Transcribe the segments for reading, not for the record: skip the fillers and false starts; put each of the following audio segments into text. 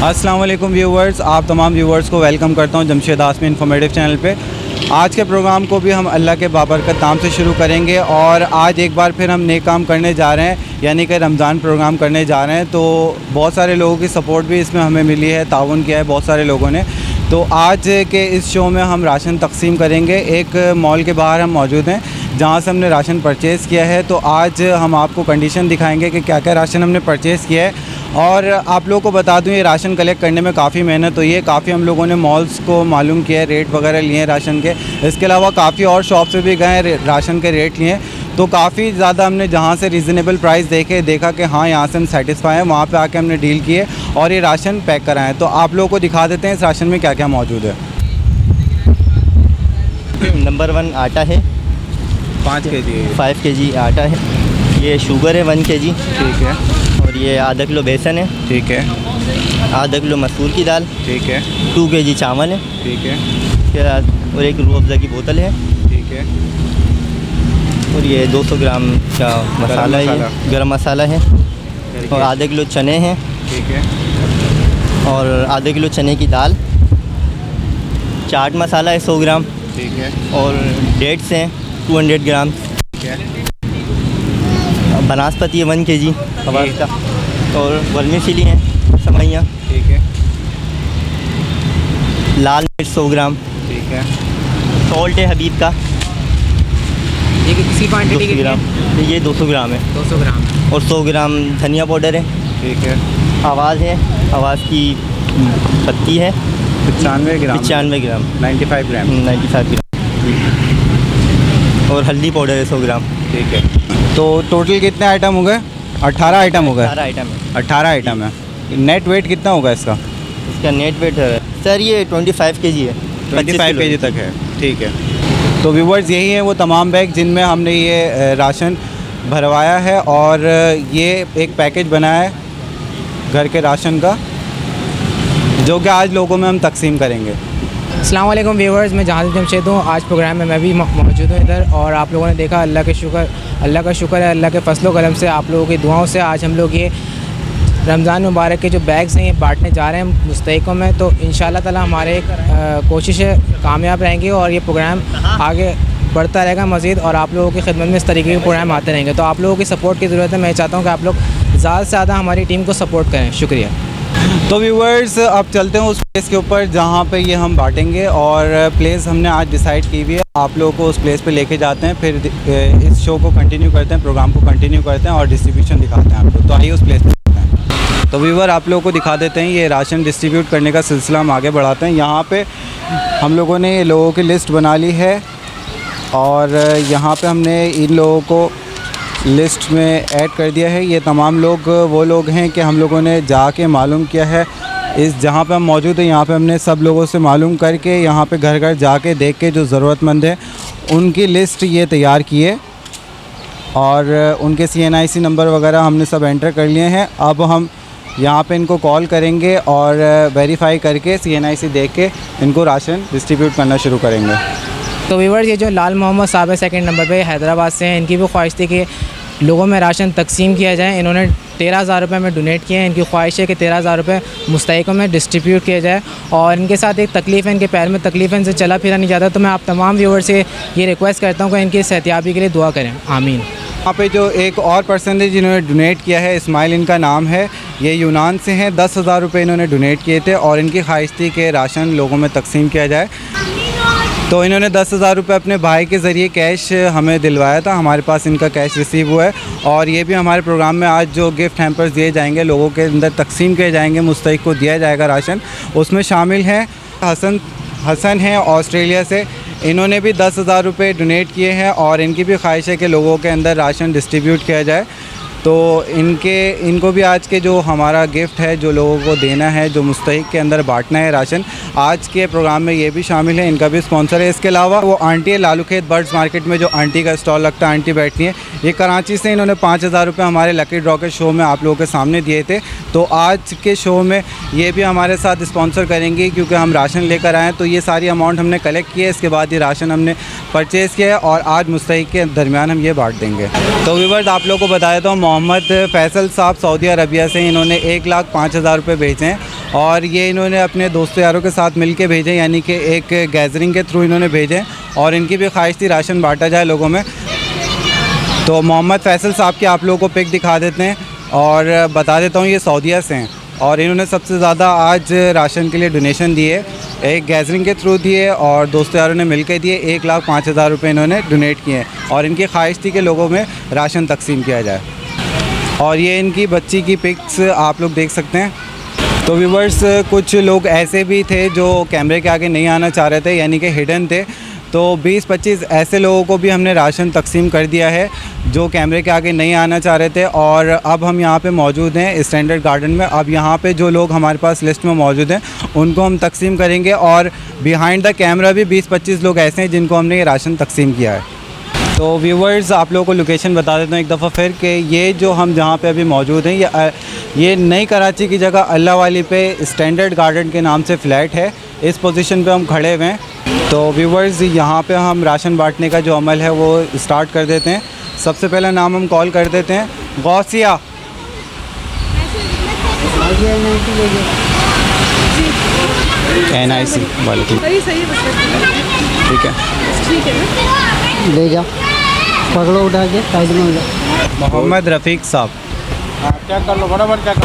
अस्सलाम वालेकुम व्यूवर्स, आप तमाम व्यूवर्स को वेलकम करता हूं जमशेद आसमी इन्फॉर्मेटिव चैनल पे। आज के प्रोग्राम को भी हम अल्लाह के बाबरकत नाम से शुरू करेंगे और आज एक बार फिर हम नेक काम करने जा रहे हैं, यानी कि रमज़ान प्रोग्राम करने जा रहे हैं। तो बहुत सारे लोगों की सपोर्ट भी इसमें हमें मिली है, ताउन किया है बहुत सारे लोगों ने। तो आज के इस शो में हम राशन तकसीम करेंगे। एक मॉल के बाहर हम मौजूद हैं जहाँ से हमने राशन परचेज़ किया है। तो आज हम आपको कंडीशन दिखाएंगे कि क्या क्या राशन हमने परचेज़ किया है। और आप लोगों को बता दूं, ये राशन कलेक्ट करने में काफ़ी मेहनत हुई है। काफ़ी हम लोगों ने मॉल्स को मालूम किया है, रेट वगैरह लिए हैं राशन के। इसके अलावा काफ़ी और शॉप से भी गए, राशन के रेट लिए। तो काफ़ी ज़्यादा हमने जहाँ से रीज़नेबल प्राइस देखा कि हाँ यहाँ से हम सेटिस्फाई हैं, वहाँ पे आके हमने डील किए और ये राशन पैक कराएँ। तो आप लोगों को दिखा देते हैं इस राशन में क्या क्या मौजूद है। नंबर 1 आटा है 5 kg 5 kg आटा है। ये शुगर है 1 kg। ठीक है। और ये आधा किलो बेसन है। ठीक है। आधा किलो मसूर की दाल। ठीक है। 2 kg चावल है। ठीक है। फिर और एक रूह अफ़ज़ा की बोतल है। ठीक है। और ये 200 ग्राम का मसाला है, गरम मसाला है। और आधा किलो चने हैं। ठीक है। और आधा किलो चने की दाल। चाट मसाला है 100 ग्राम। ठीक है। और डेट्स हैं 200 ग्राम। ठीक है। बनास्पति है 1 kg कबाब का। और वर्मीफिली है समैया। ठीक है। लाल मिर्च 100 ग्राम। ठीक है। सॉल्ट है हबीब का ये किसी क्वांटिटी 200 ग्राम। ये 200 ग्राम है। 200 ग्राम। और 100 ग्राम धनिया पाउडर है। ठीक है। आवाज़ है, आवाज़ की पत्ती है 95 ग्राम। 95 ग्राम 95 ग्राम। 95 ग्राम। और हल्दी पाउडर है 100 ग्राम। ठीक है। तो टोटल कितने आइटम हो गए? 18 आइटम हो गए। 18 आइटम है। 18 आइटम है। नेट वेट कितना होगा इसका? इसका नेट वेट है सर ये 25 kg है। 25 kg तक है। ठीक है। तो व्यूवर्स, यही है वो तमाम बैग जिनमें हमने ये राशन भरवाया है और ये एक पैकेज बनाया है घर के राशन का, जो कि आज लोगों में हम तकसीम करेंगे। अस्सलाम वालेकुम व्यूवर्स, मैं जहाज़ जमशेद हूँ। आज प्रोग्राम में मैं भी मौजूद हूँ इधर। और आप लोगों ने देखा, अल्लाह का शुक्र है, अल्लाह के फजलो कलम से, आप लोगों की दुआओं से आज हम लोग ये रमज़ान मुबारक के जो बैग्स हैं ये बांटने जा रहे हैं मुस्तहिकों में। तो इंशाअल्लाह ताला हमारे कोशिशें कामयाब रहेंगी और ये प्रोग्राम आगे बढ़ता रहेगा मज़ीद, और आप लोगों की खिदमत में इस तरीके के प्रोग्राम आते रहेंगे। तो आप लोगों की सपोर्ट की ज़रूरत है। मैं चाहता हूँ कि आप लोग ज़्यादा से ज़्यादा हमारी टीम को सपोर्ट करें। शुक्रिया। तो व्यूवर्स, अब चलते हैं उस प्लेस के ऊपर जहाँ पे ये हम बांटेंगे, और प्लेस हमने आज डिसाइड की हुई है। आप लोगों को उस प्लेस पे लेके जाते हैं, फिर इस शो को कंटिन्यू करते हैं, प्रोग्राम को कंटिन्यू करते हैं और डिस्ट्रीब्यूशन दिखाते हैं आपको। तो आइए उस प्लेस पे चलते हैं। तो व्यूवर, आप लोगों को दिखा देते हैं ये राशन डिस्ट्रीब्यूट करने का सिलसिला हम आगे बढ़ाते हैं। यहाँ पे हम लोगों ने ये लोगों की लिस्ट बना ली है और यहाँ पे हमने इन लोगों को लिस्ट में ऐड कर दिया है। ये तमाम लोग वो लोग हैं कि हम लोगों ने जाके मालूम किया है, इस जहाँ पे हम मौजूद हैं यहाँ पे हमने सब लोगों से मालूम करके यहाँ पे घर घर जाके देख के जो ज़रूरतमंद है उनकी लिस्ट ये तैयार की है और उनके CNIC नंबर वगैरह हमने सब एंटर कर लिए हैं। अब हम यहाँ पे इनको कॉल करेंगे और वेरीफाई करके CNIC देख के इनको राशन डिस्ट्रीब्यूट करना शुरू करेंगे। तो व्यूवर्स, ये जो लाल मोहम्मद साहब है 2nd नंबर पे, हैदराबाद से हैं। इनकी भी ख्वाहिश थी कि लोगों में राशन तकसीम किया जाए। इन्होंने 13,000 रुपये में डोनेट किए हैं। इनकी ख्वाहिश है कि 13,000 रुपये मुस्तहिकों में डिस्ट्रीब्यूट किया जाए। और इनके साथ एक तकलीफ़ है, इनके पैर में तकलीफ़ है, इनसे चला फिरा नहीं जाता। तो मैं आप तमाम व्यूवर्स से ये रिक्वेस्ट करता हूँ कि इनकी सेहतियाबी के लिए दुआ करें। आमीन। यहाँ पे जो एक और पर्सन है जिन्होंने डोनेट किया है, इस्माइल इनका नाम है, ये यूनान से हैं। 10,000 रुपये इन्होंने डोनेट किए थे और इनकी ख्वाहिश थी कि राशन लोगों में तकसीम किया जाए। तो इन्होंने 10,000 रुपये अपने भाई के ज़रिए कैश हमें दिलवाया था। हमारे पास इनका कैश रिसीव हुआ है और ये भी हमारे प्रोग्राम में आज जो गिफ्ट हैम्पर्स दिए जाएंगे, लोगों के अंदर तकसीम किए जाएंगे, मुस्तहिक को दिया जाएगा राशन, उसमें शामिल हैं हसन हैं ऑस्ट्रेलिया से। इन्होंने भी 10,000 रुपये डोनेट किए हैं और इनकी भी ख्वाहिश है कि लोगों के अंदर राशन डिस्ट्रीब्यूट किया जाए। तो इनको भी आज के जो हमारा गिफ्ट है, जो लोगों को देना है, जो मुस्तहिक के अंदर बांटना है राशन, आज के प्रोग्राम में ये भी शामिल है। इनका भी स्पॉन्सर है। इसके अलावा वो आंटी है लालू खेत बर्ड्स मार्केट में, जो आंटी का स्टॉल लगता है, आंटी बैठती है, ये कराची से। इन्होंने 5,000 रुपये हमारे लकी ड्रॉ के शो में आप लोगों के सामने दिए थे तो आज के शो में ये भी हमारे साथ स्पॉन्सर करेंगी, क्योंकि हम राशन लेकर आए हैं। तो ये सारी अमाउंट हमने कलेक्ट की है, इसके बाद ये राशन हमने परचेज़ किया है और आज मुस्तहिक के दरमियान हम ये बांट देंगे। तो व्यूअर्स, आप लोगों को बताया तो मोहम्मद फैसल साहब सऊदी अरबिया से इन्होंने 1,05,000 रुपये भेजे हैं और ये इन्होंने अपने दोस्तों यारों के साथ मिल के भेजे, यानी कि एक गैदरिंग के थ्रू इन्होंने भेजे और इनकी भी ख्वाहिश थी राशन बांटा जाए लोगों में। तो मोहम्मद फैसल साहब की आप लोगों को पिक दिखा देते हैं और बता देता हूँ, ये सऊदीया से हैं और इन्होंने सबसे ज़्यादा आज राशन के लिए डोनेशन दिए, एक गैदरिंग के थ्रू दिए और दोस्तों यारों ने मिलकर दिए। 1,05,000 रुपये इन्होंने डोनेट किए हैं और इनकी ख्वाहिश थी कि लोगों में राशन तकसीम किया जाए। और ये इनकी बच्ची की पिक्स आप लोग देख सकते हैं। तो व्यूवर्स, कुछ लोग ऐसे भी थे जो कैमरे के आगे नहीं आना चाह रहे थे, यानी कि हिडन थे। तो 20-25 ऐसे लोगों को भी हमने राशन तकसीम कर दिया है जो कैमरे के आगे नहीं आना चाह रहे थे। और अब हम यहाँ पे मौजूद हैं स्टैंडर्ड गार्डन में। अब यहाँ पे जो लोग हमारे पास लिस्ट में मौजूद हैं उनको हम तकसीम करेंगे और बिहाइंड द कैमरा भी 20-25 लोग ऐसे हैं जिनको हमने ये राशन तकसीम किया है। तो व्यूवर्स, आप लोगों को लोकेशन बता देता हूँ एक दफ़ा फिर कि ये जो हम जहाँ पे अभी मौजूद हैं ये नई कराची की जगह अल्लाह वाली पे स्टैंडर्ड गार्डन के नाम से फ़्लैट है। इस पोजीशन पे हम खड़े हुए हैं। तो व्यूवर्स, यहाँ पे हम राशन बांटने का जो अमल है वो स्टार्ट कर देते हैं। सबसे पहला नाम हम कॉल कर देते हैं, गौसिया। NIC वाले की, ठीक है, ले जाओ, पकड़ो उठा के साइड में हो जाओ। मोहम्मद रफ़ीक साहब। क्या कर लो, बराबर क्या कर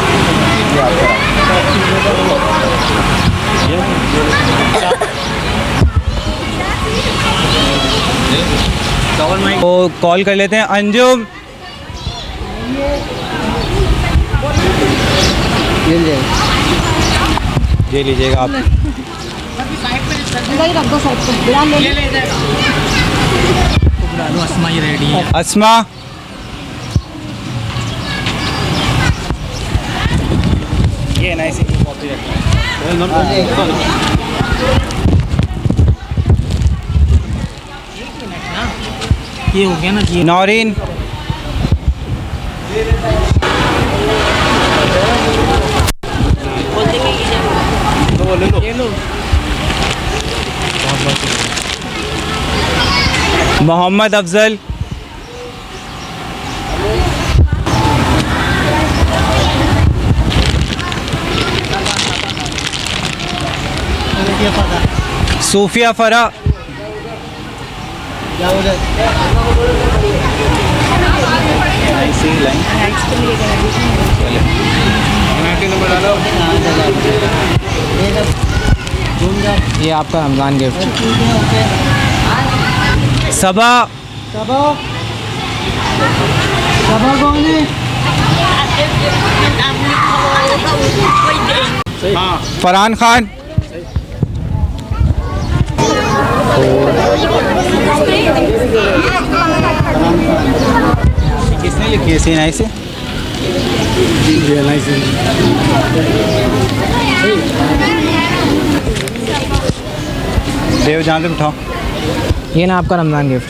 तो कॉल कर लेते हैं, अंजुम। ये लीजिएगा आप। अस्मा, ये NIC की कॉपी ये हो गया ना जी। नौरीन, मोहम्मद अफजल, सूफिया फरा, ये आपका रमज़ान गिफ्ट। सबा, कौन है? फरहान खान, किसने लिखी है? CNI से। देव, जहाँ से उठाओ। ये ना आपका रमज़ान गिफ्ट।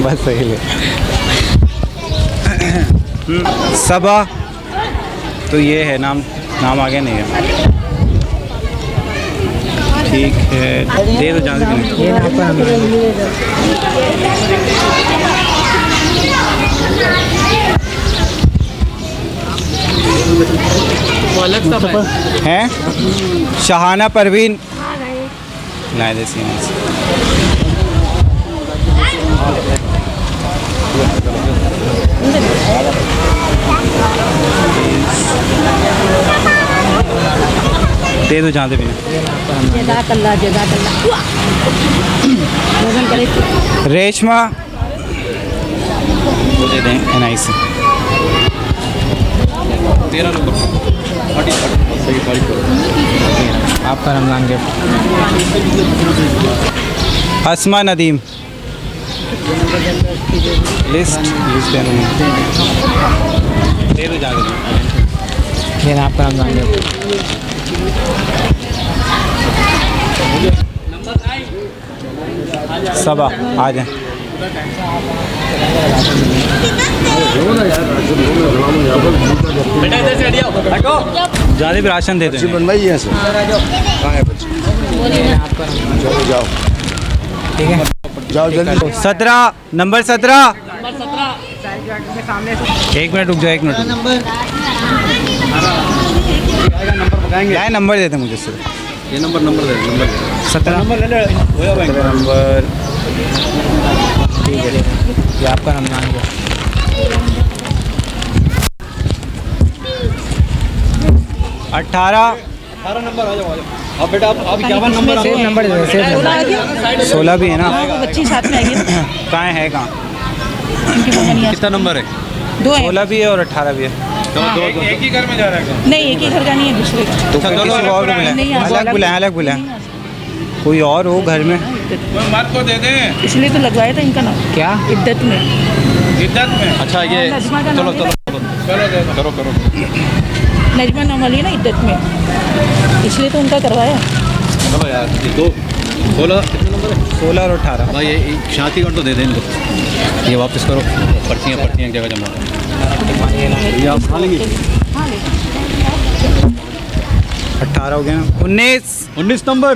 बस सही है। सबा, तो ये है नाम आगे नहीं है, ठीक है, दे दो जहाँ से। ये ना आपका रमज़ान हैं। शहाना परवीन, नहीं CNI से। दे दो जहाँ से भी। रेशमा, दे दें NIC से। आपका रमज़ान गिफ्ट। अस्मा नदीम, लिस्ट दे दो जहाँ से। ये ना आपका रमज़ान गिफ्ट। सबा, आ जाए। ज़्यादा भी राशन देते हैं। बनवाई है सर। कहाँ है बच्चे? चलो जाओ, ठीक है। जाओ जल्दी। 17 नंबर 17। एक मिनट रुक जाओ, एक मिनट। क्या है नंबर देते मुझे सर? ये नंबर दे नंबर 17 नंबर ले ले नंबर। ठीक है, ये आपका रमज़ान को 18 नंबर आ जाओ अब बेटा आप 51 नंबर सेफ नंबर दे, सेफ नंबर। 16 भी है ना? बच्ची साथ में आएगी ना, कहाँ है कहाँ? उनकी मम्मा नहीं कितना नंबर है? 2 है। 16 भी है और 18 भी है। एक ही घर में जा रहा है। नहीं, एक ही घर का नहीं है, दूसरे का। तो फिर किसी को और नहीं, बुलाएं, यहाँ अलग बुलाएं, अलग बुलाएं, कोई और हो घर में। मर्द को दे दें इसलिए तो लगवाया था इनका नाम क्या? इद्दत में। इद्दत में। अच्छा ये नजमा का नाम है ना? करो नजमा नाम वाली है ना इद्दत में, इसलिए तो उनका करवाया। चलो यार ये 16 कितने नंबर है? 16 और 18। भाई ये शादी कार्ड तो दे दें इनको, ये वापस करो। पर्चियाँ एक जगह जमा ये आप खा लेंगे। 18 हो गया ना? 19 नंबर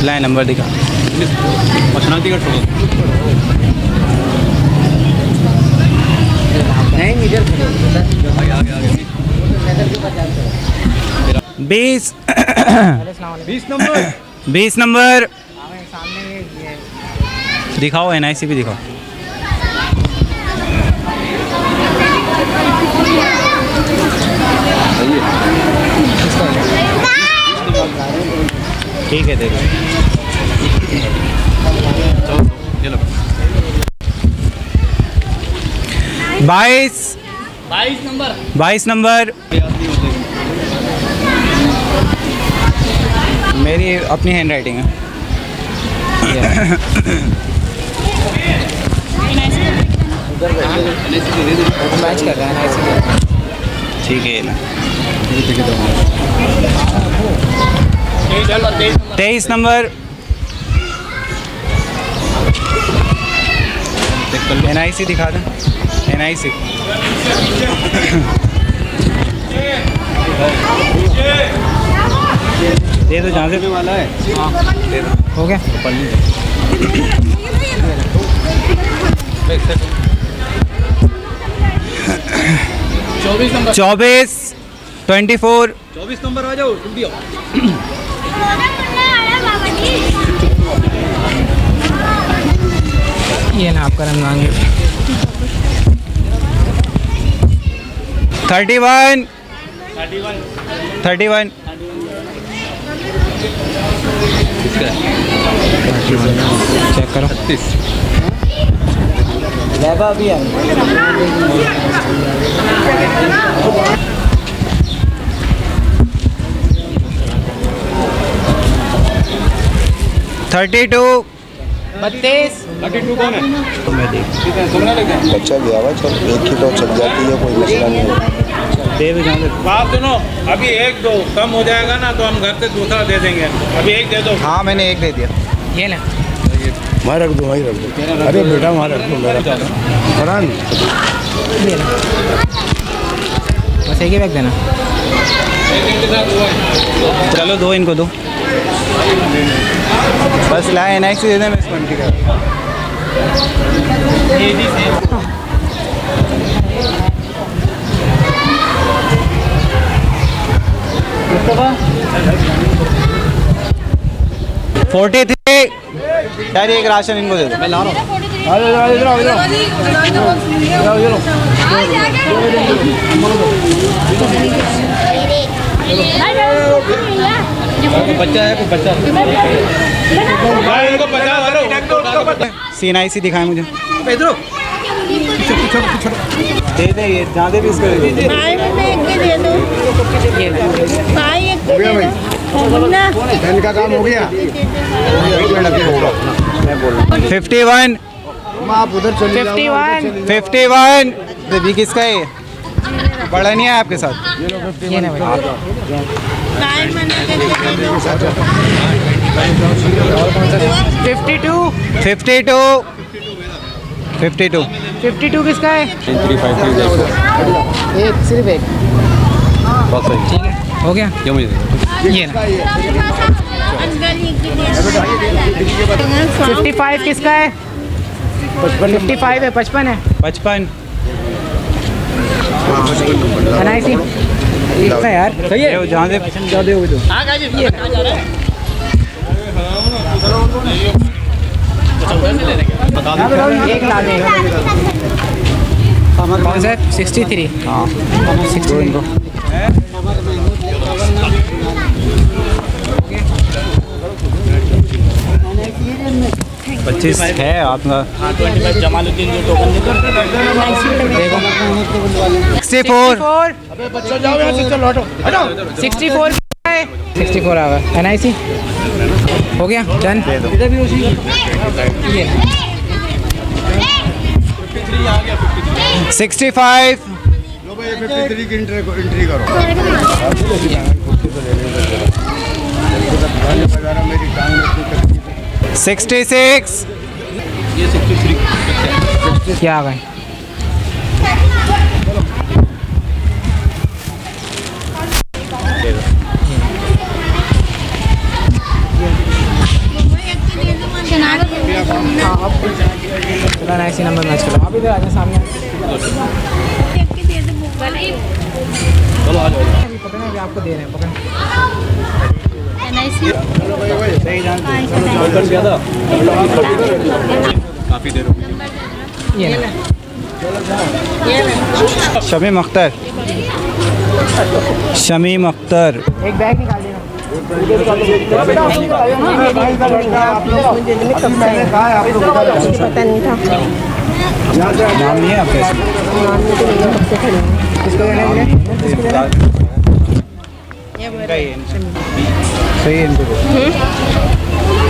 लाए नंबर दिखा। शनाख्ती कार्ड छोड़ो। भाई आगे 20 20 नंबर 20 नंबर दिखाओ, NIC भी दिखाओ। ठीक है, दे दो। चलो 22 नंबर मेरी अपनी हैंड राइटिंग है। मैच कर रहा है ना, ठीक है ना? 23 नंबर NIC दिखा दें, NIC। दे दो जहाँ से वाला है। दे दो। हो गया। 24 24 24 नंबर आ जाओ जल्दी आओ। ये ना आपका रमज़ान गिफ्ट। 31 चेक करो। 36 32 32 कौन है? मैं देख सुनने लगे बच्चा भी आवा, चल एक ही तो चल जाती है, कोई मसला नहीं है। दे दो जहाँ से। बात सुनो, अभी एक दो कम हो जाएगा ना तो हम घर से दूसरा दे देंगे। अभी एक दे दो। हाँ मैंने एक दे दिया। ये ना वहाँ रख दो, वहीं रख दो। अरे बेटा वहाँ रख दो मेरा फरहान। ये ना बस एक ही रख देना। चलो दो इनको दो, बस लाए NIC दे दें, मैं इसको एंट्री कर। फोर्टी थ्री यार, एक राशन इनको दे दो। मैं ला रहा हूँ। बच्चा है कोई बच्चा CNIC दिखाएं मुझे। दे दे, ये जहाँ दे भी इसको दे दे। भाई में एक के दे दो, भाई एक के दे दो ना। धन का काम हो गया। एक मिनट अभी होगा, मैं बोल रहा हूँ। 51 आप उधर चले जाओ। 51 भी किसका है ये? बड़ा नहीं है आपके साथ? ये ना भाई। भाई में एक के दे दो। 52 52 52 52 किसका है? 353 एक, सिर्फ एक। बहुत सही ठीक है, हो गया। ये मुझे ये ना। 55 किसका है? 55 है, 55 है। 55 NIC कितना यार? सही है। ये जहाँ से ज़्यादा हो तो ये ना। एक ला दे। कौन सा है? 63। हाँ 63 25 है आपका। देखो 64 64 64 आ गया। NIC हो गया, डन। ये 65 53 की एंट्री करो। मेरी टांग में इतनी तकलीफ है। 66 ये 63 क्या आ गए? चलो NIC नंबर मैच करो। आप इधर आ जाओ सामने। चलो आ जाओ। अभी पकड़े, अभी आपको दे रहे हैं, पकड़े। काफ़ी देर हो गई। ये ना। शमीम अख्तर शमीम अख्तर एक बैग निकाल देना। पता नहीं था। नाम नहीं है आपका इसमें? किसको देना है? सही है इनको दो।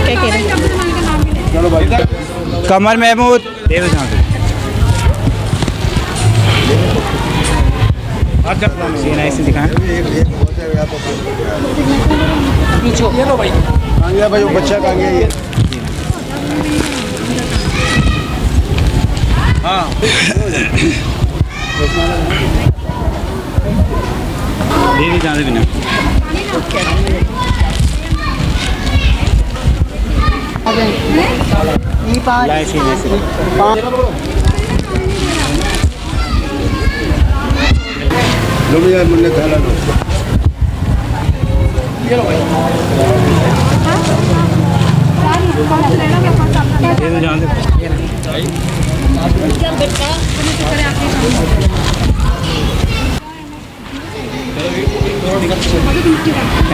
क्या कह रहे हैं? कमर महमूद दे दो जहाँ से। CNIC दिखाएं। भाई वो बच्चा कहाँ गया ये? हाँ दे दी जाने बिना। लो भैया मुन्ने खाना लो। दे दो जहाँ से।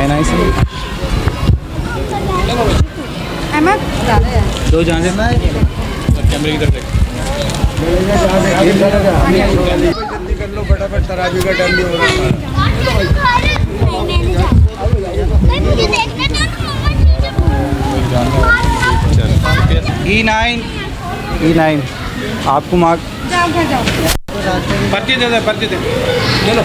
NIC दो जहाँ से। कैमरे की तरफ देख। जल्दी कर लो फटाफट, तराजू का टाइम भी हो रहा है। E9 आपको मार्क। पर्ची दे दे, पर्ची दे। चलो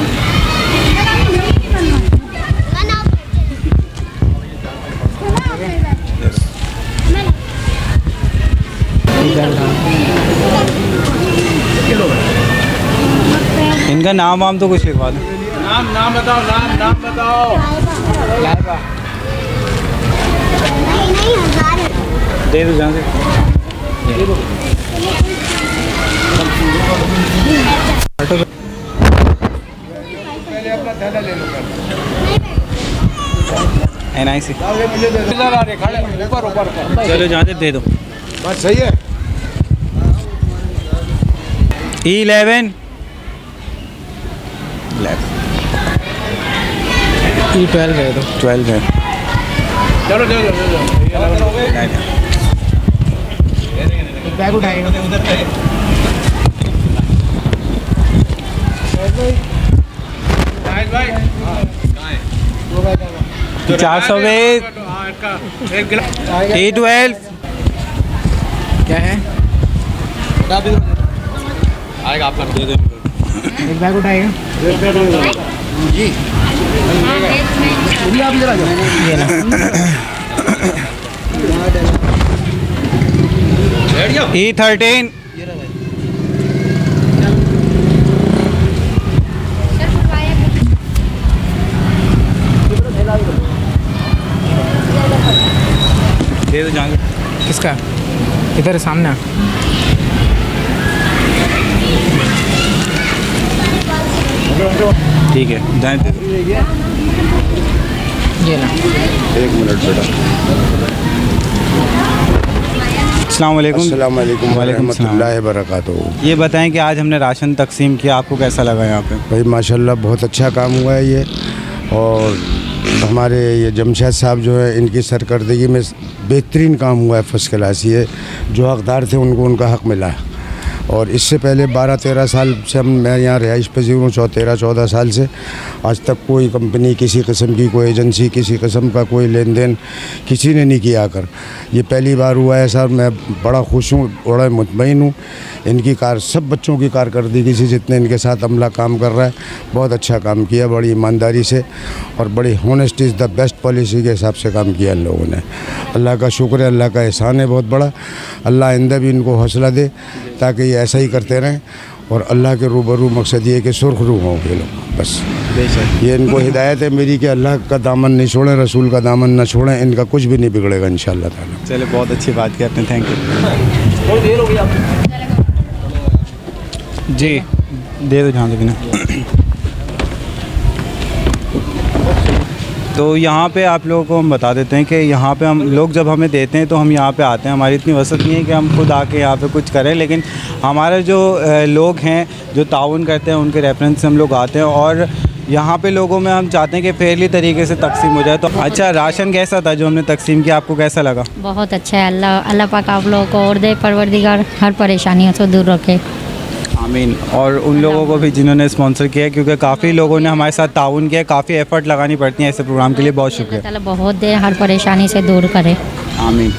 इनका नाम वाम तो कुछ लिखवा दो। नाम बताओ, नाम बताओ। दे दो जहाँ से। पहले अपना थैला ले लो। NIC मुझे दे दो। ऊपर चलो जहाँ से दे दो। बस सही है। E11 E12 है तो 12 है। चलो बैग उठाएगा। भाई 420 E12 क्या है? आएगा आपका दे दे। एक बैग उठाएगा। ये ना। E13 दे दो जाएंगे। किसका? इधर सामने। ठीक है, जाए दे दो। ये ना। एक मिनट बेटा। अस्सलाम वालेकुम। अस्सलाम वालेकुम रहमतुल्लाहि बरकातहू। ये बताएं कि आज हमने राशन तकसीम किया, आपको कैसा लगा यहाँ पे? भाई माशाल्लाह बहुत अच्छा काम हुआ है ये, और हमारे ये जमशेद साहब जो है इनकी सरकर्दगी में बेहतरीन काम हुआ है, फर्स्ट क्लास। ये जो हकदार थे उनको उनका हक़ मिला है। और इससे पहले 12-13 साल से मैं यहाँ रिहाइश पजीर हूँ, 13-14 साल से। आज तक कोई कंपनी, किसी किस्म की कोई एजेंसी, किसी किस्म का कोई लेन देन किसी ने नहीं किया कर। ये पहली बार हुआ है सर। मैं बड़ा खुश हूँ, बड़ा मुतमईन हूँ। इनकी सब बच्चों की कारकर्दगी से जितने इनके साथ अमला काम कर रहा है, बहुत अच्छा काम किया, बड़ी ईमानदारी से और बड़ी honest is the best policy के हिसाब से काम किया इन लोगों ने। अल्लाह का शुक्र है, अल्लाह का एहसान है बहुत बड़ा। अल्लाह आइंदा भी इनको हौसला दे ताकि ये ऐसा ही करते रहें, और अल्लाह के रूबरू मकसद ये है कि सुर्ख रूह हों ये लोग। बस ये इनको हिदायत है मेरी कि अल्लाह का दामन नहीं छोड़ें, रसूल का दामन ना छोड़ें, इनका कुछ भी नहीं बिगड़ेगा इंशाअल्लाह ताला। चले, बहुत अच्छी बात की आपने, थैंक यू। जी दे दो जहाँ तक ना। तो यहाँ पे आप लोगों को हम बता देते हैं कि यहाँ पे हम लोग जब हमें देते हैं तो हम यहाँ पे आते हैं। हमारी इतनी वसत नहीं है कि हम खुद आके यहाँ पे कुछ करें, लेकिन हमारे जो लोग हैं जो ताउन करते हैं उनके रेफरेंस से हम लोग आते हैं, और यहाँ पे लोगों में हम चाहते हैं कि फेयरली तरीके से तकसीम हो जाए। तो अच्छा, राशन कैसा था जो हमने तकसीम किया, आपको कैसा लगा? बहुत अच्छा है। अल्लाह पाक आप लोगों को और दे, परवरदिगार हर परेशानियों से दूर रखे। आमीन। और उन लोगों को भी जिन्होंने स्पॉन्सर किया, क्योंकि काफ़ी लोगों ने हमारे साथ ताउन किया, काफ़ी एफर्ट लगानी पड़ती है ऐसे प्रोग्राम के लिए। बहुत शुक्रिया। अल्लाह बहुत दे, हर परेशानी से दूर करे। आमीन।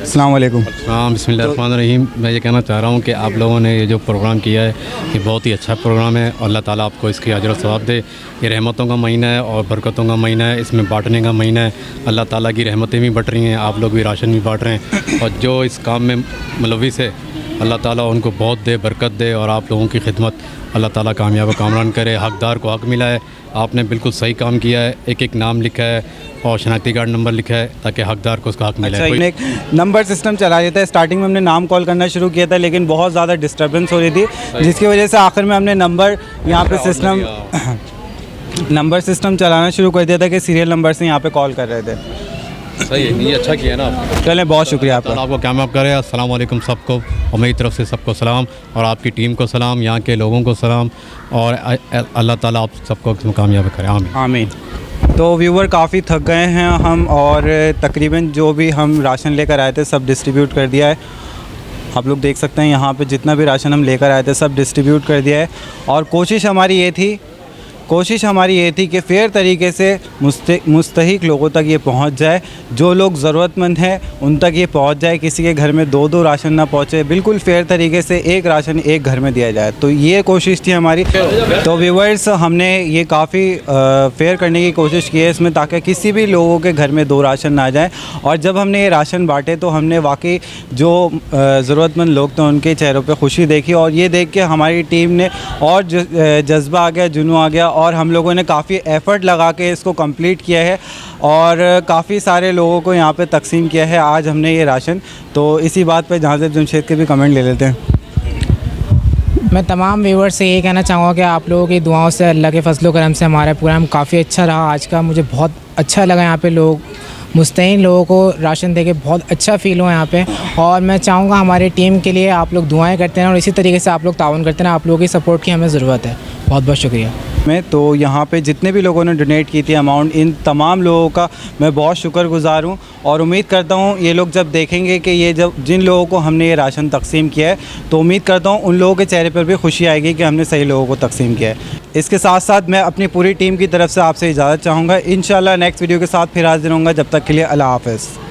अस्सलाम वालेकुम। हाँ, बिस्मिल्लाहिर्रहमानिर्रहीम। मैं ये कहना चाह रहा हूँ कि आप लोगों ने ये जो प्रोग्राम किया है ये बहुत ही अच्छा प्रोग्राम है, और अल्लाह ताला आपको इसकी अजर और सवाब दे। ये रहमतों का महीना है और बरकतों का महीना है, इसमें बांटने का महीना है। अल्लाह ताला की रहमतें भी बढ़ रही हैं, आप लोग भी राशन भी बांट रहे हैं, और जो इस काम में मुलविस है अल्लाह ताला उनको बहुत दे, बरकत दे, और आप लोगों की खिदमत अल्लाह ताला कामयाब कामरान करे। हकदार को हक मिला है, आपने बिल्कुल सही काम किया है। एक नाम लिखा है और शनाख्ती कार्ड नंबर लिखा है ताकि हकदार को उसका हक मिले। अच्छा, एक नंबर सिस्टम चला देता है। स्टार्टिंग में हमने नाम कॉल करना शुरू किया था, लेकिन बहुत ज़्यादा डिस्टर्बेंस हो रही थी, जिसकी वजह से आखिर में हमने नंबर यहाँ पे सिस्टम चलाना शुरू कर दिया था कि सीरियल नंबर से यहाँ पे कॉल कर रहे थे। सही है, ये अच्छा किया ना आप। चलें, बहुत शुक्रिया आपका। आपको कामयाब करे। अस्सलाम वालेकुम सबको, और मेरी तरफ से सबको सलाम, और आपकी टीम को सलाम, यहाँ के लोगों को सलाम, और अल्लाह ताला आप सबको कामयाब करे। आमीन आमीन। तो व्यूवर काफ़ी थक गए हैं हम, और तकरीबन जो भी हम राशन लेकर आए थे सब डिस्ट्रीब्यूट कर दिया है। आप लोग देख सकते हैं यहाँ पे जितना भी राशन हम लेकर आए थे सब डिस्ट्रीब्यूट कर दिया है। और कोशिश हमारी ये थी कि फ़ेयर तरीके से मुस्तहिक लोगों तक ये पहुंच जाए। जो लोग ज़रूरतमंद हैं उन तक ये पहुंच जाए, किसी के घर में 2-2 राशन ना पहुंचे, बिल्कुल फ़ेयर तरीके से एक राशन एक घर में दिया जाए। तो ये कोशिश थी हमारी। तो व्यूवर्स, हमने ये काफ़ी फ़ेयर करने की कोशिश की है इसमें, ताकि किसी भी लोगों के घर में 2 राशन ना जाए। और जब हमने ये राशन बाँटे तो हमने वाकई जो ज़रूरतमंद लोग थे उनके चेहरों पर खुशी देखी, और ये देख के हमारी टीम ने और जज्बा आ गया, जुनून आ गया, और हम लोगों ने काफ़ी एफ़र्ट लगा के इसको कंप्लीट किया है, और काफ़ी सारे लोगों को यहाँ पे तकसीम किया है आज हमने ये राशन। तो इसी बात पे जहाँ से जमशेद के भी कमेंट ले लेते हैं। मैं तमाम व्यूवर्स से ये कहना चाहूँगा कि आप लोगों की दुआओं से, अल्लाह के फजल करम से हमारा प्रोग्राम काफ़ी अच्छा रहा आज का। मुझे बहुत अच्छा लगा यहाँ पे लोग मुस्तैन लोगों को राशन देके बहुत अच्छा फ़ील हुआ यहाँ पे। और मैं चाहूँगा हमारी टीम के लिए आप लोग दुआएं करते हैं, और इसी तरीके से आप लोग ताउन करते हैं। आप लोगों की सपोर्ट की हमें ज़रूरत है। बहुत बहुत शुक्रिया। तो यहाँ पे जितने भी लोगों ने डोनेट की थी अमाउंट, इन तमाम लोगों का मैं बहुत शुक्रगुज़ार हूँ, और उम्मीद करता हूँ ये लोग जब देखेंगे कि ये जब जिन लोगों को हमने ये राशन तकसीम किया है, तो उम्मीद करता हूँ उन लोगों के चेहरे पर भी खुशी आएगी कि हमने सही लोगों को तकसीम किया है। इसके साथ साथ मैं अपनी पूरी टीम की तरफ से आपसे इजाज़त चाहूँगा। इंशाल्लाह नेक्स्ट वीडियो के साथ फिर हाज़िर होऊंगा। जब तक के लिए अल्लाह हाफ़िज़।